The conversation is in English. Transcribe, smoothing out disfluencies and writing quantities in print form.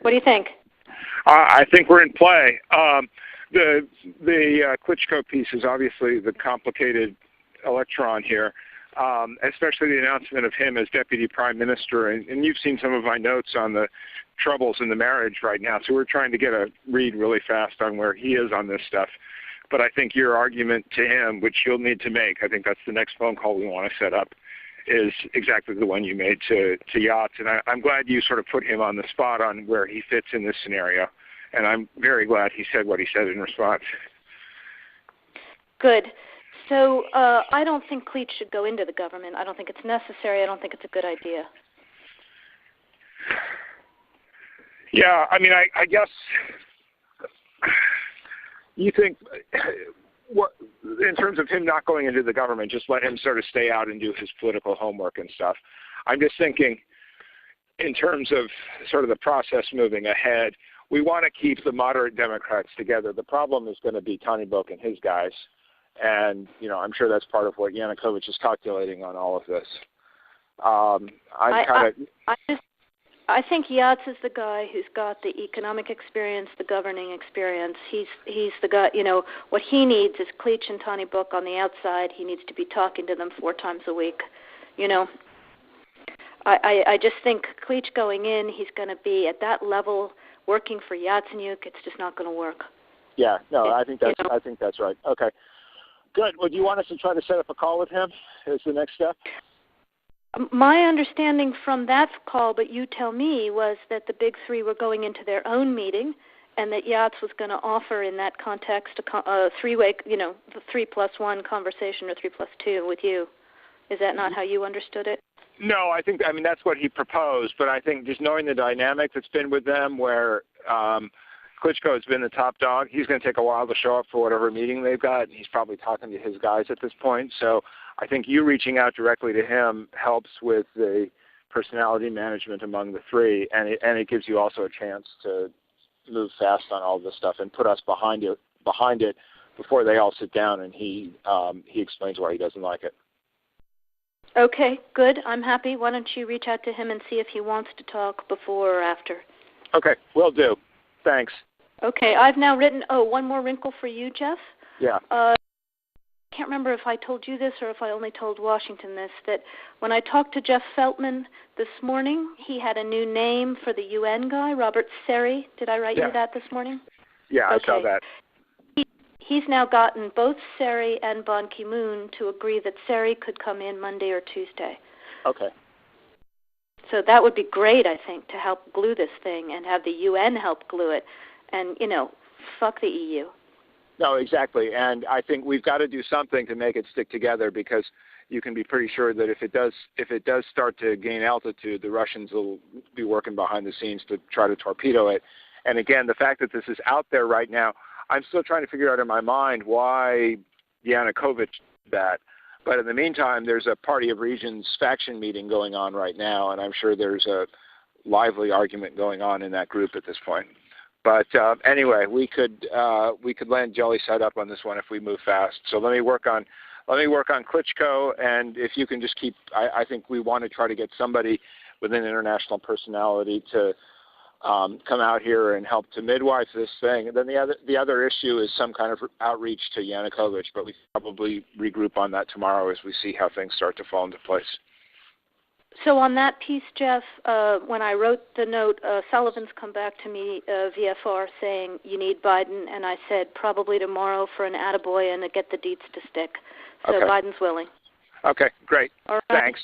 What do you think? I think we're in play. The Klitschko piece is obviously the complicated electron here, especially the announcement of him as deputy prime minister. And you've seen some of my notes on the troubles in the marriage right now, so we're trying to get a read really fast on where he is on this stuff. But I think your argument to him, which you'll need to make, I think that's the next phone call we want to set up, is exactly the one you made to Yachts. And I'm glad you sort of put him on the spot on where he fits in this scenario. And I'm very glad he said what he said in response. Good. So I don't think Klitsch should go into the government. I don't think it's necessary. I don't think it's a good idea. Yeah, I mean, I guess you think, what, in terms of him not going into the government, just let him sort of stay out and do his political homework and stuff. I'm just thinking in terms of sort of the process moving ahead, we want to keep the moderate Democrats together. The problem is going to be Tony Book and his guys. And, you know, I'm sure that's part of what Yanukovych is calculating on all of this. I think Yachts is the guy who's got the economic experience, the governing experience. He's the guy, you know, what he needs is Klitsch and Tony Book on the outside. He needs to be talking to them 4 times a week. You know, I just think Klitsch going in, he's going to be at that level working for Yatsenyuk. It's just not going to work. Yeah, no, I think that's right. Okay. Good. Well, do you want us to try to set up a call with him as the next step? My understanding from that call, but you tell me, was that the big three were going into their own meeting and that Yachts was going to offer in that context a three-way, you know, the 3+1 conversation or 3+2 with you. Is that not how you understood it? No, I mean, that's what he proposed, but I think just knowing the dynamic that's been with them where Klitschko has been the top dog, he's going to take a while to show up for whatever meeting they've got, and he's probably talking to his guys at this point. So I think you reaching out directly to him helps with the personality management among the three, and it gives you also a chance to move fast on all this stuff and put us behind it before they all sit down and he explains why he doesn't like it. Okay, good. I'm happy. Why don't you reach out to him and see if he wants to talk before or after? Okay, will do. Thanks. Okay, I've now written, one more wrinkle for you, Jeff. Yeah. I can't remember if I told you this or if I only told Washington this, that when I talked to Jeff Feltman this morning, he had a new name for the UN guy, Robert Seri. Did I write you that this morning? Yeah, okay. I saw that. He's now gotten both Seri and Ban Ki-moon to agree that Seri could come in Monday or Tuesday. Okay. So that would be great, I think, to help glue this thing and have the UN help glue it. And, you know, fuck the EU. No, exactly. And I think we've got to do something to make it stick together, because you can be pretty sure that if it does start to gain altitude, the Russians will be working behind the scenes to try to torpedo it. And again, the fact that this is out there right now, I'm still trying to figure out in my mind why Yanukovych did that. But in the meantime, there's a Party of Regions faction meeting going on right now, and I'm sure there's a lively argument going on in that group at this point. But anyway, we could land jelly side up on this one if we move fast. So let me work on Klitschko, and if you can just keep, I think we want to try to get somebody with an international personality to come out here and help to midwife this thing. And then the other issue is some kind of outreach to Yanukovych, but we probably regroup on that tomorrow as we see how things start to fall into place. So on that piece, Jeff, when I wrote the note, Sullivan's come back to me, VFR, saying you need Biden, and I said probably tomorrow for an attaboy and to get the deets to stick. So okay. Biden's willing. Okay, great. All right. Thanks.